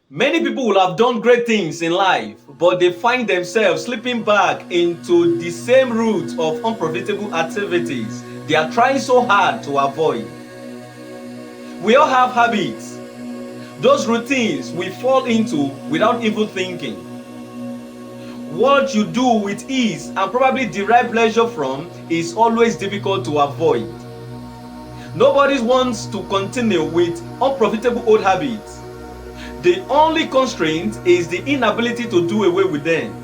Many people will have done great things in life, but they find themselves slipping back into the same route of unprofitable activities they are trying so hard to avoid. We all have habits, those routines we fall into without even thinking. What you do with ease and probably derive pleasure from is always difficult to avoid. Nobody wants to continue with unprofitable old habits. The only constraint is the inability to do away with them.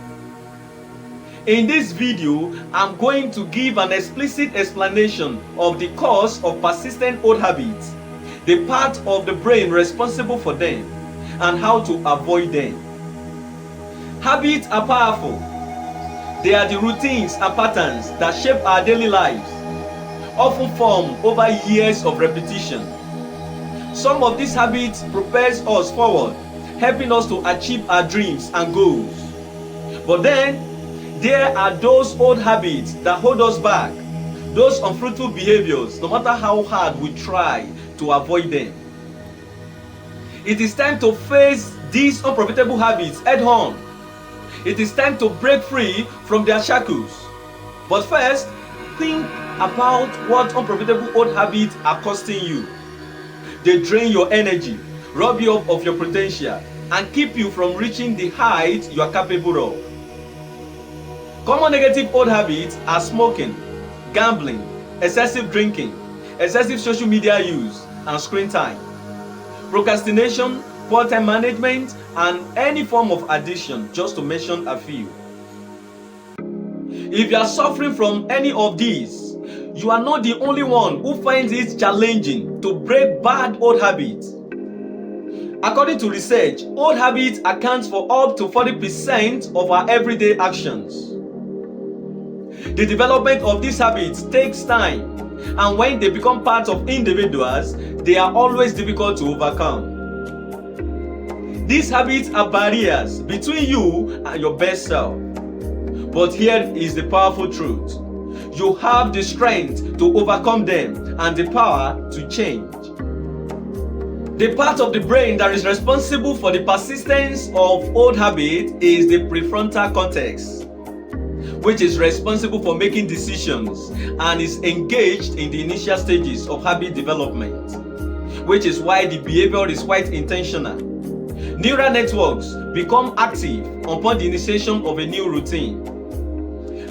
In this video, I'm going to give an explicit explanation of the cause of persistent old habits, the part of the brain responsible for them, and how to avoid them. Habits are powerful. They are the routines and patterns that shape our daily lives, often formed over years of repetition. Some of these habits propels us forward, helping us to achieve our dreams and goals. But then, there are those old habits that hold us back, those unfruitful behaviors, no matter how hard we try to avoid them. It is time to face these unprofitable habits head on. It is time to break free from their shackles. But first, think about what unprofitable old habits are costing you. They drain your energy, rob you of your potential, and keep you from reaching the height you are capable of. Common negative old habits are smoking, gambling, excessive drinking, excessive social media use, and screen time, procrastination, poor time management, and any form of addiction, just to mention a few. If you are suffering from any of these, you are not the only one who finds it challenging to break bad old habits. According to research, old habits account for up to 40% of our everyday actions. The development of these habits takes time, and when they become part of individuals, they are always difficult to overcome. These habits are barriers between you and your best self. But here is the powerful truth. You have the strength to overcome them and the power to change. The part of the brain that is responsible for the persistence of old habits is the prefrontal cortex, which is responsible for making decisions and is engaged in the initial stages of habit development, which is why the behavior is quite intentional. Neural networks become active upon the initiation of a new routine.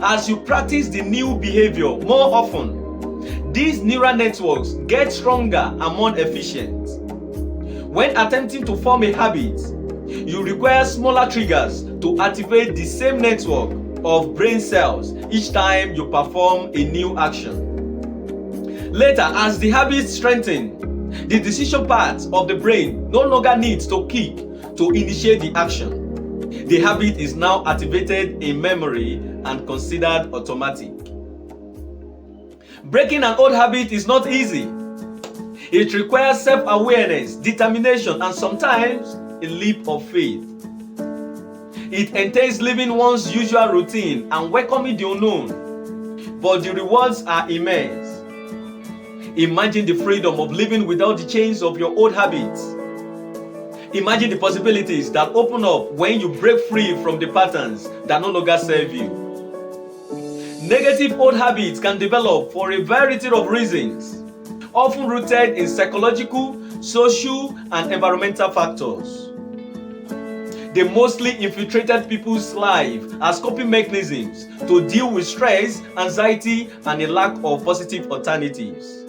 As you practice the new behavior more often, these neural networks get stronger and more efficient. When attempting to form a habit, you require smaller triggers to activate the same network of brain cells each time you perform a new action. Later, as the habits strengthen, the decision part of the brain no longer needs to kick to initiate the action. The habit is now activated in memory and considered automatic. Breaking an old habit is not easy. It requires self-awareness, determination, and sometimes a leap of faith. It entails living one's usual routine and welcoming the unknown, but the rewards are immense. Imagine the freedom of living without the chains of your old habits. Imagine the possibilities that open up when you break free from the patterns that no longer serve you. Negative old habits can develop for a variety of reasons, often rooted in psychological, social, and environmental factors. They mostly infiltrated people's lives as coping mechanisms to deal with stress, anxiety, and a lack of positive alternatives.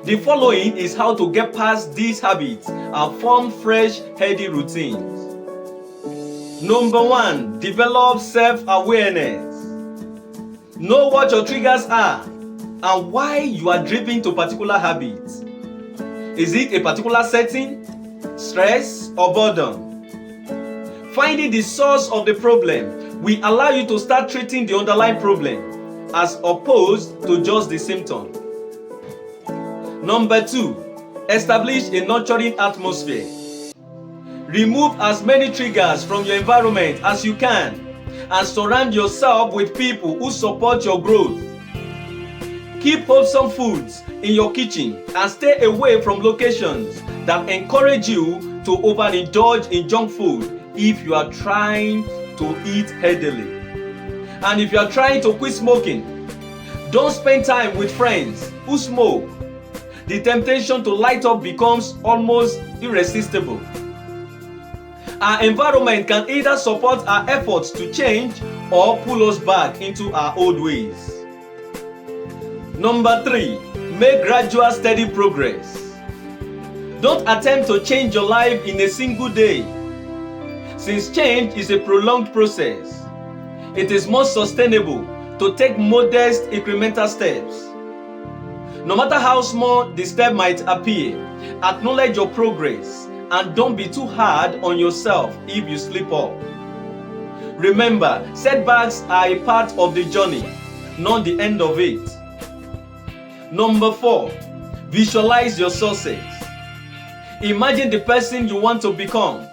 The following is how to get past these habits and form fresh, healthy routines. Number 1, develop self-awareness. Know what your triggers are and why you are driven to particular habits. Is it a particular setting, stress, or boredom? Finding the source of the problem will allow you to start treating the underlying problem as opposed to just the symptom. Number 2, establish a nurturing atmosphere. Remove as many triggers from your environment as you can and surround yourself with people who support your growth. Keep wholesome foods in your kitchen and stay away from locations that encourage you to overindulge in junk food if you are trying to eat healthily. And if you are trying to quit smoking, don't spend time with friends who smoke. The temptation to light up becomes almost irresistible. Our environment can either support our efforts to change or pull us back into our old ways. Number 3, make gradual steady progress. Don't attempt to change your life in a single day. Since change is a prolonged process, it is more sustainable to take modest incremental steps. No matter how small the step might appear, acknowledge your progress and don't be too hard on yourself if you slip up. Remember, setbacks are a part of the journey, not the end of it. Number 4, visualize your success. Imagine the person you want to become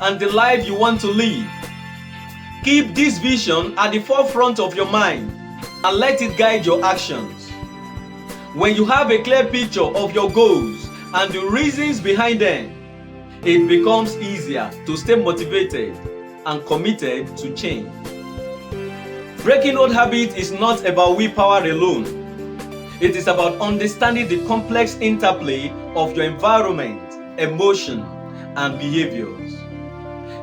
and the life you want to live. Keep this vision at the forefront of your mind and let it guide your actions. When you have a clear picture of your goals and the reasons behind them, it becomes easier to stay motivated and committed to change. Breaking old habits is not about willpower alone. It is about understanding the complex interplay of your environment, emotion, and behaviors.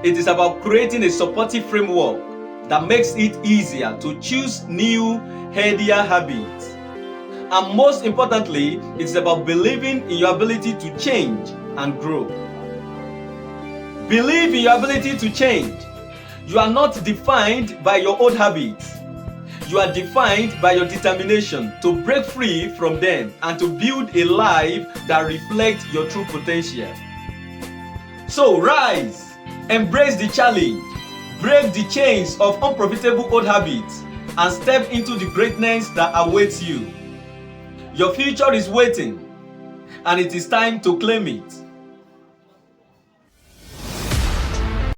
It is about creating a supportive framework that makes it easier to choose new, healthier habits. And most importantly, it's about believing in your ability to change and grow. Believe in your ability to change. You are not defined by your old habits. You are defined by your determination to break free from them and to build a life that reflects your true potential. So rise, embrace the challenge, break the chains of unprofitable old habits, and step into the greatness that awaits you. Your future is waiting, and it is time to claim it.